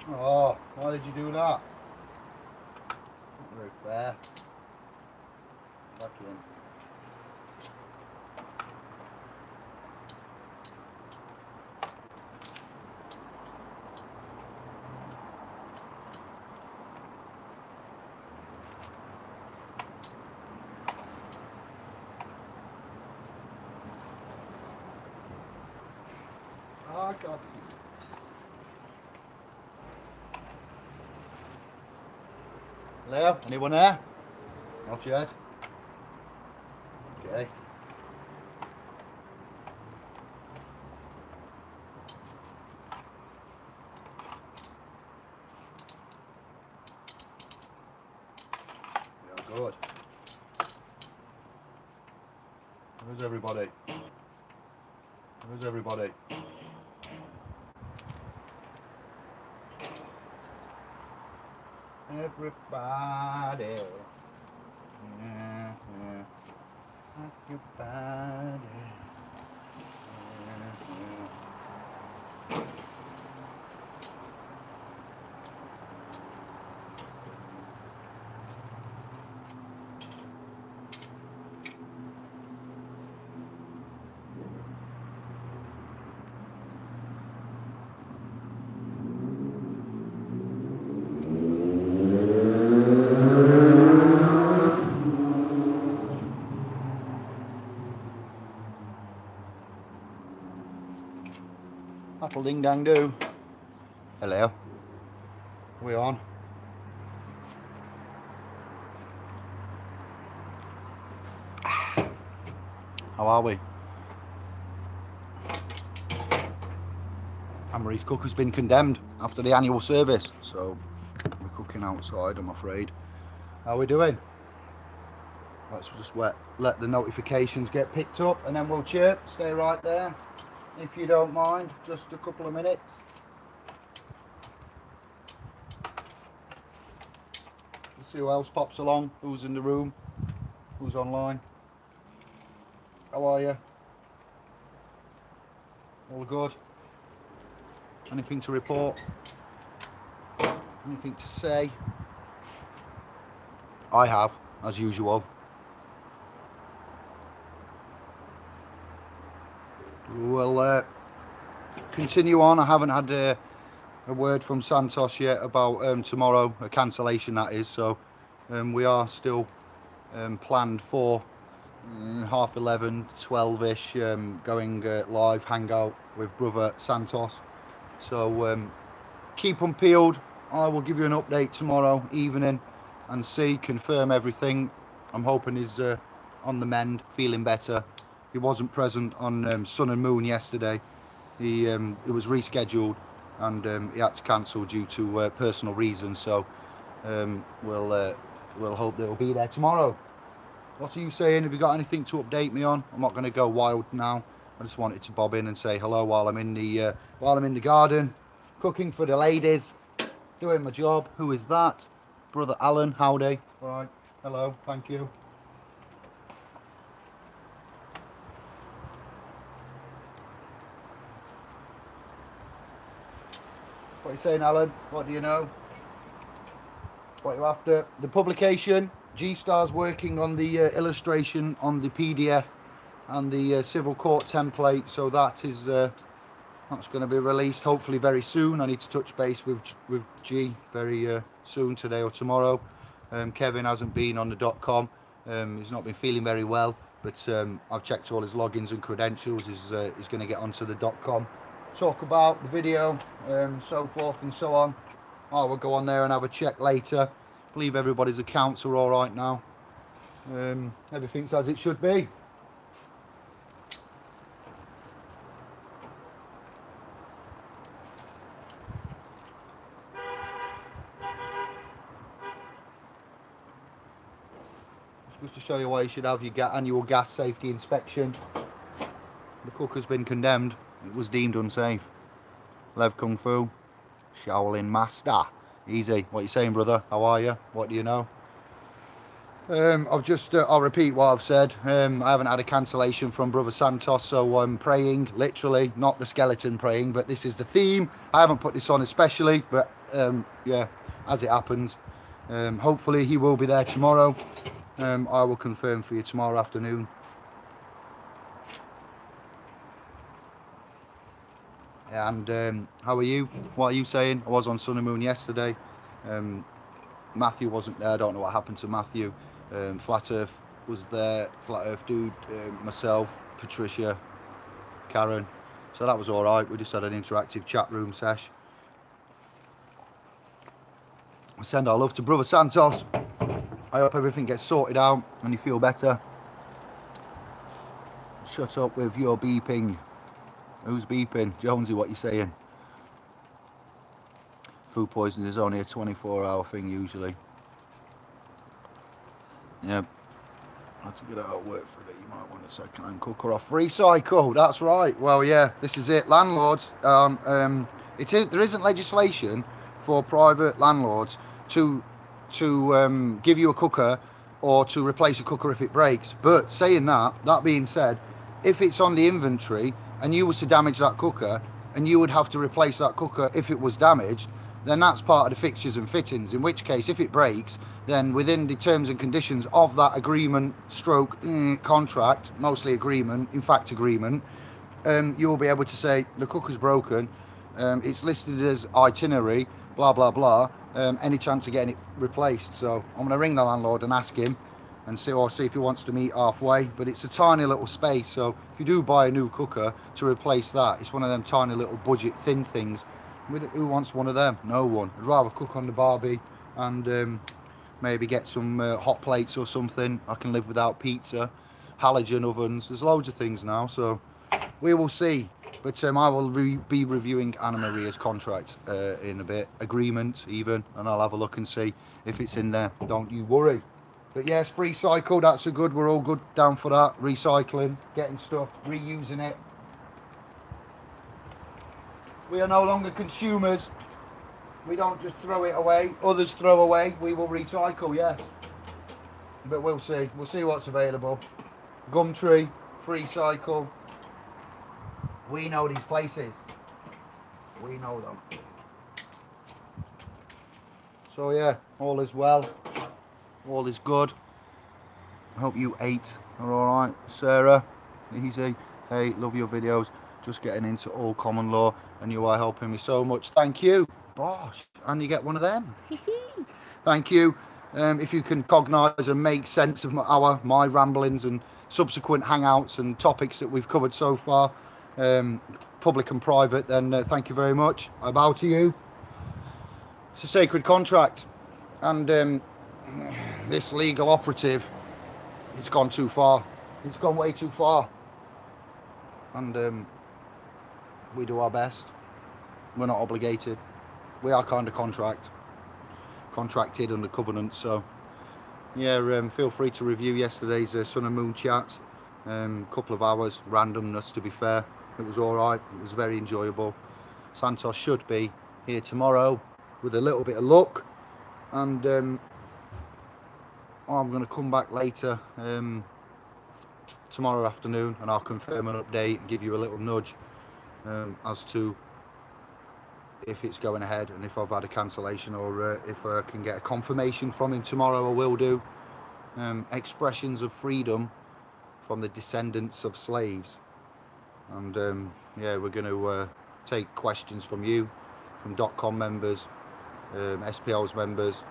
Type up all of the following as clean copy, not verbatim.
Oh, why did you do that? Not very fair. Back in. Oh, I can't see. Leo, anyone there? Not yet. Okay. Yeah, good. Where's everybody? Where's everybody? Everybody. Everybody. That'll ding dang do. Hello. Are we on? How are we? Anne-Marie's cook has been condemned after the annual service, so we're cooking outside, I'm afraid. How are we doing? Let's just let the notifications get picked up and then we'll chirp. Stay right there, if you don't mind, just a couple of minutes. Let's see who else pops along, who's in the room, who's online. How are you? All good? Anything to report? Anything to say? I have, as usual. We'll continue on. I haven't had a word from Santos yet about tomorrow, a cancellation that is, so we are still planned for 11:30, 12ish, going live, hangout with brother Santos. So keep them peeled. I will give you an update tomorrow evening and confirm everything. I'm hoping he's on the mend, feeling better. He wasn't present on Sun and Moon yesterday. It was rescheduled and he had to cancel due to personal reasons. So we'll hope that he'll be there tomorrow. What are you saying? Have you got anything to update me on? I'm not going to go wild now. I just wanted to bob in and say hello while I'm in the garden, cooking for the ladies, doing my job. Who is that? Brother Alan. Howdy. All right. Hello. Thank you. What are you saying, Alan? What do you know? What are you after? The publication. G-Star's working on the illustration on the PDF and the civil court template, so that is that's going to be released hopefully very soon. I need to touch base with G very soon, today or tomorrow. Kevin hasn't been on the .com. He's not been feeling very well, but I've checked all his logins and credentials. He's going to get onto the .com, talk about the video, so forth and so on. I will go on there and have a check later. I believe everybody's accounts are all right now. Everything's as it should be. Just to show you why you should have your annual gas safety inspection. The cook has been condemned. It was deemed unsafe. Lev Kung Fu, Shaolin Master. Easy. What are you saying, brother? How are you? What do you know? I'll repeat what I've said. I haven't had a cancellation from brother Santos, so I'm praying, literally, not the skeleton praying, but this is the theme. I haven't put this on especially, but yeah, as it happens. Hopefully he will be there tomorrow. I will confirm for you tomorrow afternoon. And how are you? What are you saying? I was on Sun and Moon yesterday. Matthew wasn't there. I don't know what happened to Matthew. Flat Earth was there. Flat Earth dude, myself, Patricia, Karen. So that was all right. We just had an interactive chat room sesh. I send our love to Brother Santos. I hope everything gets sorted out and you feel better. Shut up with your beeping. Who's beeping? Jonesy, what you saying? Food poisoning is only a 24-hour thing usually. Yep. I have to get out of work for a bit. You might want a second-hand cooker off. Recycle, that's right. Well, yeah, this is it. Landlords, there isn't legislation for private landlords to give you a cooker or to replace a cooker if it breaks. But saying that being said, if it's on the inventory and you was to damage that cooker and you would have to replace that cooker if it was damaged, then that's part of the fixtures and fittings, in which case if it breaks, then within the terms and conditions of that agreement stroke contract, mostly agreement, in fact agreement, you will be able to say the cooker's broken, it's listed as itinerary, blah blah blah, any chance of getting it replaced. So I'm going to ring the landlord and ask him and see if he wants to meet halfway. But it's a tiny little space, so if you do buy a new cooker to replace that, it's one of them tiny little budget thin things. Who wants one of them? No one. I'd rather cook on the barbie and maybe get some hot plates or something. I can live without pizza, halogen ovens, there's loads of things now, so we will see. But I will be reviewing Anna Maria's contract in a bit, agreement even, and I'll have a look and see if it's in there. Don't you worry. But yes, free cycle, that's a good, we're all good down for that. Recycling, getting stuff, reusing it. We are no longer consumers. We don't just throw it away. Others throw away. We will recycle, yes. But we'll see. We'll see what's available. Gumtree, free cycle. We know these places. We know them. So yeah, all is well. All is good. I hope you 8 are alright. Sarah, easy. Hey, love your videos. Just getting into all common law and you are helping me so much. Thank you. Bosh. And you get one of them. Thank you. If you can cognise and make sense of my ramblings and subsequent hangouts and topics that we've covered so far, public and private, then thank you very much. I bow to you. It's a sacred contract, and this legal operative, it's gone too far. It's gone way too far, and we do our best. We're not obligated. We are kind of contracted under covenant. So yeah, feel free to review yesterday's Sun and Moon chat. Couple of hours randomness, to be fair. It was all right. It was very enjoyable. Santos should be here tomorrow with a little bit of luck, and I'm going to come back later tomorrow afternoon, and I'll confirm an update and give you a little nudge as to if it's going ahead and if I've had a cancellation, or if I can get a confirmation from him tomorrow. I will do. Expressions of freedom from the descendants of slaves, and yeah, we're going to take questions from you, from .com members, SPL's members.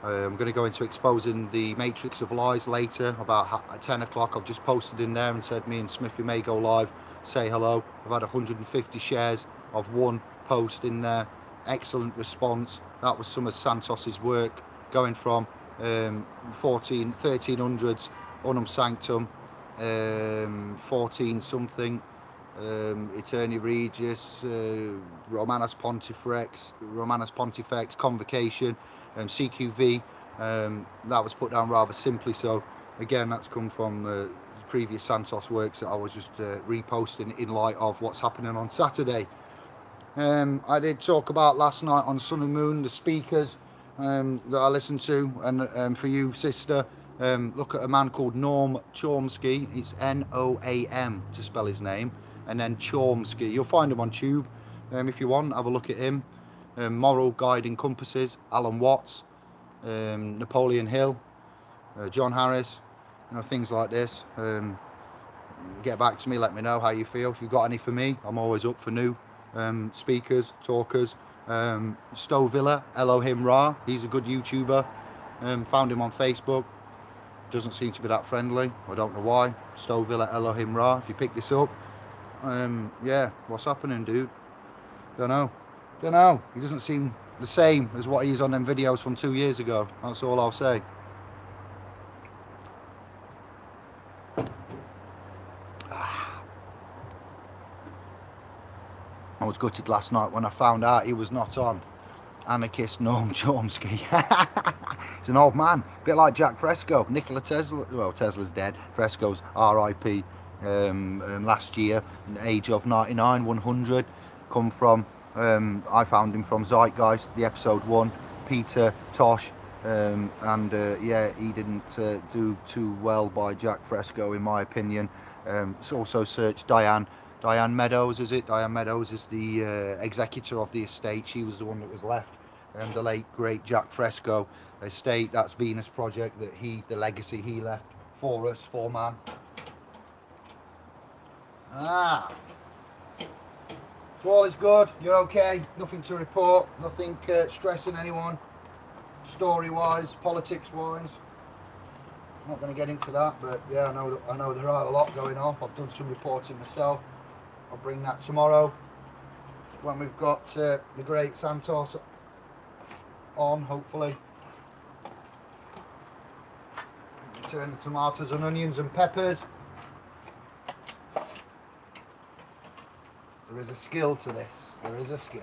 I'm going to go into exposing the matrix of lies later, about 10 o'clock. I've just posted in there and said me and Smithy may go live, say hello. I've had 150 shares of one post in there. Excellent response. That was some of Santos's work, going from 1300s Unum Sanctum, 14 something, Eterni Regis, Romanus Pontifex, Convocation, CQV. That was put down rather simply. So again, that's come from previous Santos works that I was just reposting in light of what's happening on Saturday. I did talk about last night on Sun and Moon, the speakers that I listened to, and for you, sister, look at a man called Norm Chomsky. It's N-O-A-M to spell his name, and then Chomsky. You'll find him on Tube. If you want, have a look at him. moral guiding compasses, Alan Watts, Napoleon Hill, John Harris, you know, things like this. Get back to me, let me know how you feel. If you've got any for me, I'm always up for new speakers, talkers. Stovilla, Elohim Ra, he's a good YouTuber. Found him on Facebook. Doesn't seem to be that friendly. I don't know why. Stovilla, Elohim Ra, if you pick this up. Yeah, what's happening, dude? Don't know. He doesn't seem the same as what he is on them videos from 2 years ago. That's all I'll say. I was gutted last night when I found out he was not on Anarchist Noam Chomsky. He's an old man, a bit like Jack Fresco. Nikola Tesla, well, Tesla's dead. Fresco's RIP last year, age of 99, 100. Come from, I found him from Zeitgeist, the episode 1, Peter Tosh. Yeah, he didn't do too well by Jack Fresco, in my opinion. It's also searched Diane Meadows, is it? Diane Meadows is the executor of the estate. She was the one that was left. The late great Jack Fresco estate. That's Venus Project, that the legacy he left for us, for man. So all is good. You're okay. Nothing to report. Nothing stressing anyone. Story-wise, politics-wise. I'm not going to get into that, but yeah, I know there are a lot going off. I've done some reporting myself. I'll bring that tomorrow when we've got the great Santos on, hopefully. Turn the tomatoes and onions and peppers. There is a skill to this. There is a skill.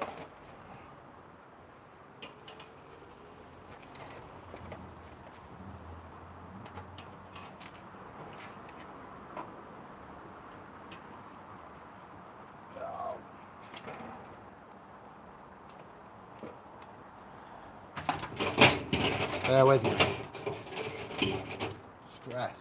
Bear with me. Stress.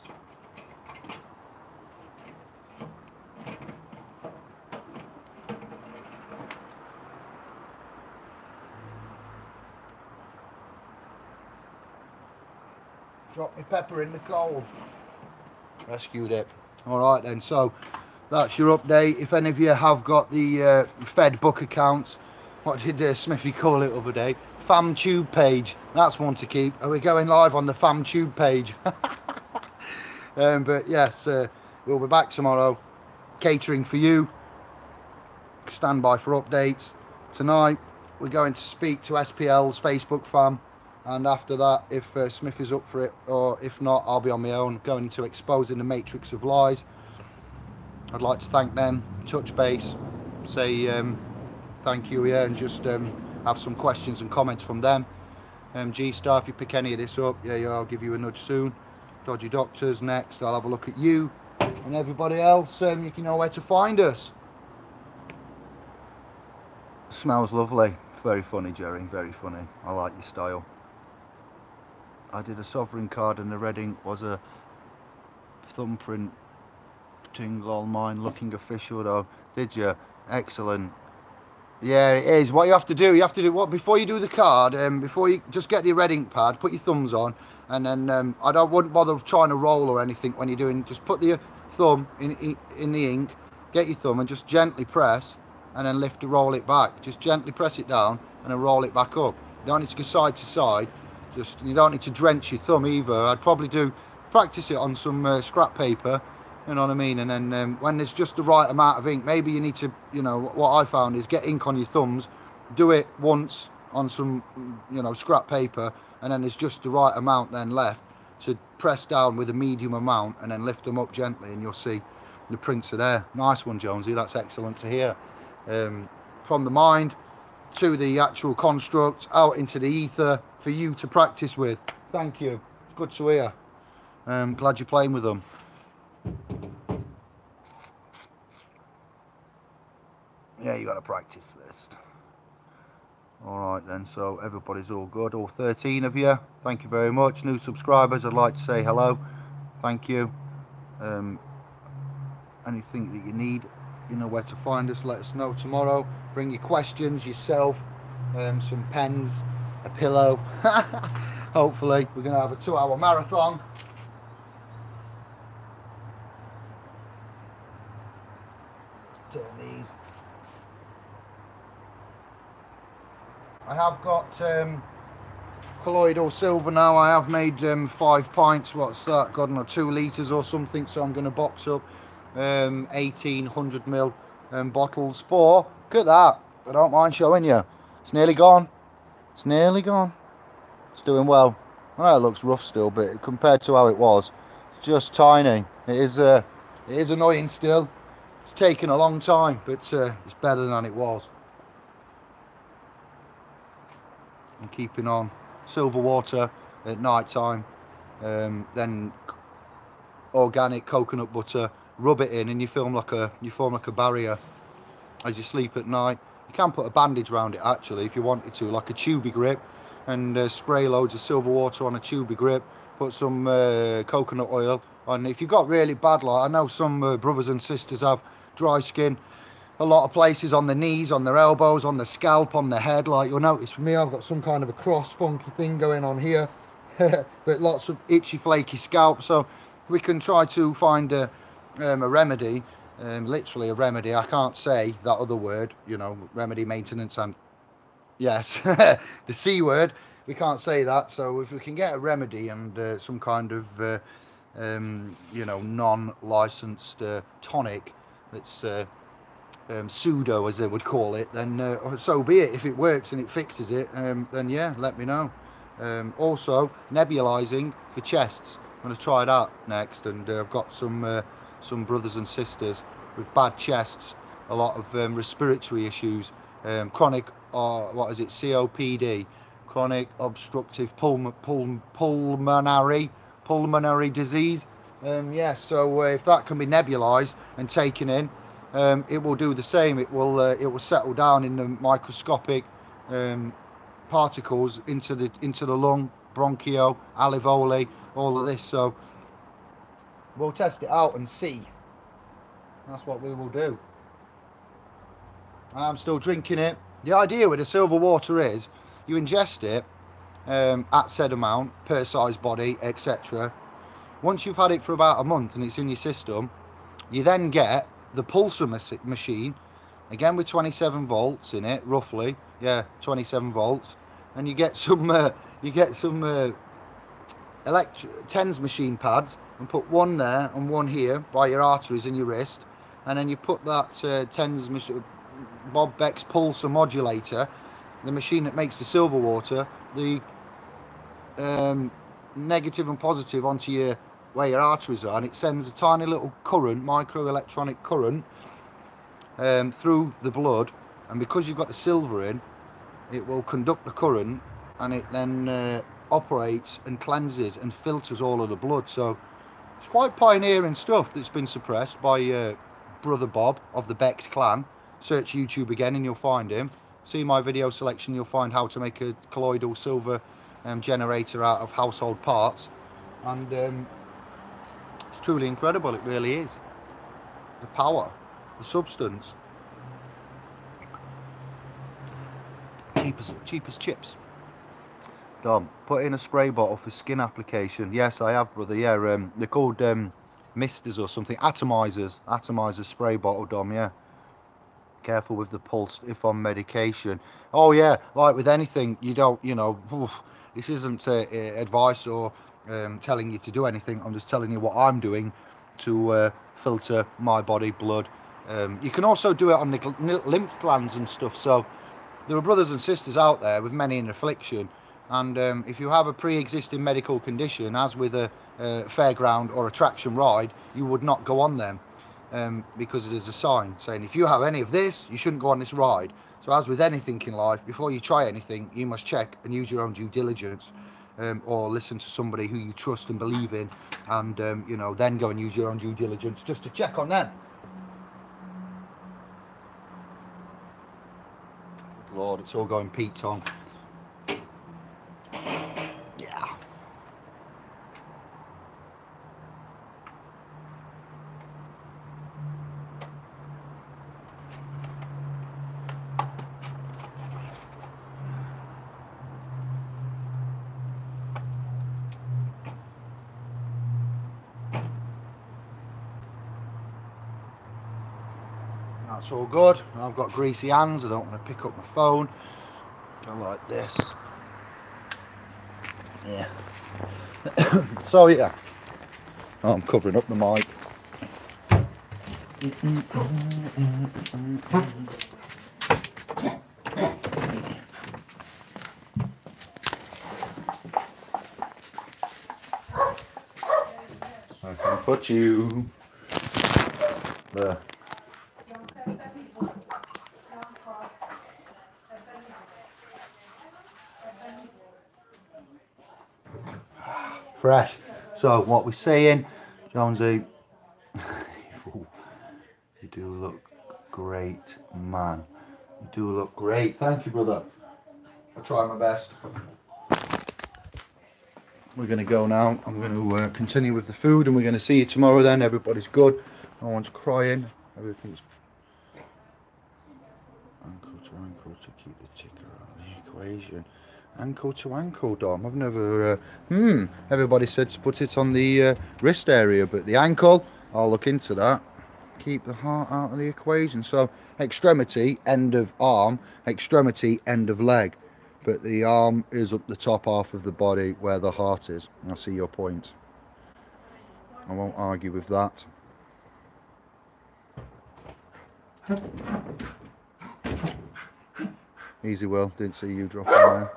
Drop my pepper in the coal. Rescued it. Alright then, so that's your update. If any of you have got the Fed book accounts, what did Smithy call it the other day? FamTube page. That's one to keep. Are we going live on the FamTube page? But yes, we'll be back tomorrow. Catering for you. Stand by for updates. Tonight we're going to speak to SPL's Facebook fam, and after that, if Smith is up for it, or if not, I'll be on my own, going into exposing the matrix of lies. I'd like to thank them, touch base, say thank you, yeah, and just have some questions and comments from them. G-Star, if you pick any of this up, yeah, I'll give you a nudge soon. Dodgy Doctors next. I'll have a look at you, and everybody else, you can know where to find us. Smells lovely. Very funny, Jerry, very funny. I like your style. I did a sovereign card and the red ink was a thumbprint tingle on mine, looking official though. Did you? Excellent. Yeah, it is. What you have to do what before you do the card, before you just get the red ink pad, put your thumbs on, and then I wouldn't bother trying to roll or anything when you're doing. Just put your thumb in the ink, get your thumb and just gently press, and then lift to roll it back. Just gently press it down and then roll it back up. You don't need to go side to side. Just, you don't need to drench your thumb either. I'd probably practice it on some scrap paper. You know what I mean? And then when there's just the right amount of ink, maybe you need to, you know, what I found is get ink on your thumbs, do it once on some, you know, scrap paper, and then there's just the right amount then left to press down with a medium amount and then lift them up gently, and you'll see the prints are there. Nice one, Jonesy. That's excellent to hear. From the mind to the actual construct, out into the ether for you to practice with. Thank you. It's good to hear. Glad you're playing with them. Yeah, you got to practice this. Alright then, so everybody's all good, all 13 of you. Thank you very much. New subscribers, I'd like to say hello. Thank you. Anything that you need, you know where to find us. Let us know tomorrow. Bring your questions yourself. some pens, a pillow. Hopefully we're going to have a 2-hour marathon. Turn these. I have got colloidal silver now. I have made 5 pints. What's that? God, no, 2 litres or something. So I'm going to box up 1800ml bottles for. Look at that. I don't mind showing you. It's nearly gone. It's nearly gone. It's doing well. Well, it looks rough still, but compared to how it was, it's just tiny. It is annoying still. It's taken a long time, but it's better than it was. I'm keeping on silver water at night time, then organic coconut butter. Rub it in, and you form like a barrier as you sleep at night. You can put a bandage around it actually if you wanted to, like a tubey grip, and spray loads of silver water on a tubey grip. Put some coconut oil on. If you've got really bad, like I know some brothers and sisters have dry skin, a lot of places on the knees, on their elbows, on the scalp, on the head. Like you'll notice for me, I've got some kind of a cross funky thing going on here. But lots of itchy flaky scalp, so we can try to find a remedy, literally a remedy. I can't say that other word, you know, remedy, maintenance, and yes, the C word. We can't say that. So if we can get a remedy and some kind of you know, non-licensed tonic that's pseudo, as they would call it, then so be it. If it works and it fixes it, then yeah, let me know. Also nebulizing for chests. I'm going to try that next, and I've got some brothers and sisters with bad chests, a lot of respiratory issues, chronic, what is it, COPD, chronic obstructive pulmonary disease. Yes, so if that can be nebulized and taken in, it will do the same. It will settle down in the microscopic particles into the lung, bronchio, alveoli, all of this. So we'll test it out and see. That's what we will do. I'm still drinking it. The idea with the silver water is you ingest it at said amount per size body, etc. Once you've had it for about a month and it's in your system, you then get the pulsar machine, again with 27 volts in it, roughly, yeah, 27 volts, and you get some TENS machine pads, and put one there and one here by your arteries in your wrist, and then you put that TENS machine, Bob Beck's pulsar modulator, the machine that makes the silver water, the negative and positive onto your where your arteries are, and it sends a tiny little current, microelectronic current, through the blood, and because you've got the silver in, it will conduct the current, and it then operates and cleanses and filters all of the blood. So it's quite pioneering stuff that's been suppressed by brother Bob of the Beck's clan. Search YouTube again and you'll find him. See my video selection, you'll find how to make a colloidal silver generator out of household parts, and it's truly incredible. It really is. The power, the substance, cheap as chips. Dom, put in a spray bottle for skin application. Yes, I have, brother. Yeah, they're called misters or something, atomizer spray bottle, Dom. Yeah, careful with the pulse if on medication. Oh yeah, like with anything, you don't, you know, this isn't advice or telling you to do anything. I'm just telling you what I'm doing to filter my body blood. You can also do it on the lymph glands and stuff. So there are brothers and sisters out there with many an affliction, and if you have a pre-existing medical condition, as with a fairground or attraction ride, you would not go on them, because there's a sign saying if you have any of this, you shouldn't go on this ride. So as with anything in life, before you try anything, you must check and use your own due diligence, or listen to somebody who you trust and believe in, and you know, then go and use your own due diligence just to check on them. Lord, it's all going Pete Tong. Yeah. That's all good. I've got greasy hands, I don't want to pick up my phone. Go like this. Yeah. So yeah. Oh, I'm covering up the mic. I can put you there. Fresh. So what we're saying, Jonesy, you do look great, man. You do look great. Thank you, brother. I'll try my best. We're going to go now. I'm going to continue with the food, and we're going to see you tomorrow then. Everybody's good. No one's crying. Everything's ankle to ankle to keep the ticker on the equation. Ankle to ankle, Dom. I've never... Everybody said to put it on the wrist area, but the ankle, I'll look into that. Keep the heart out of the equation. So extremity, end of arm, extremity, end of leg. But the arm is up the top half of the body where the heart is. I see your point. I won't argue with that. Easy, Will. Didn't see you dropping there.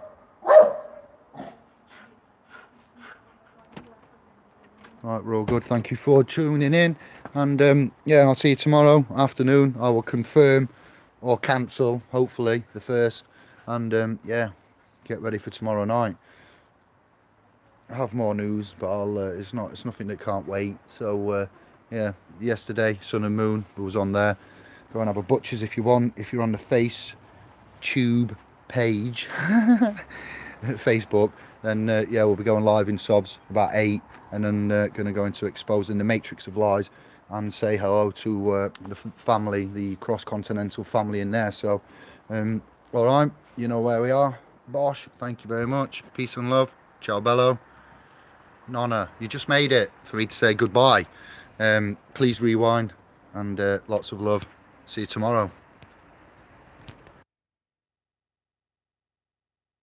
Right, we're all good. Thank you for tuning in. And yeah, I'll see you tomorrow afternoon. I will confirm or cancel, hopefully, the first. And yeah, get ready for tomorrow night. I have more news, but it's nothing that can't wait. So yeah, yesterday Sun and Moon was on there. Go and have a butcher's if you want. If you're on the Face Tube page, Facebook, then yeah, we'll be going live in Sobs about 8, and then going to go into exposing the matrix of lies and say hello to the family, the cross-continental family in there. So all right, you know where we are. Bosh, thank you very much. Peace and love. Ciao bello. Nonna, you just made it for me to say goodbye. Please rewind, and lots of love. See you tomorrow.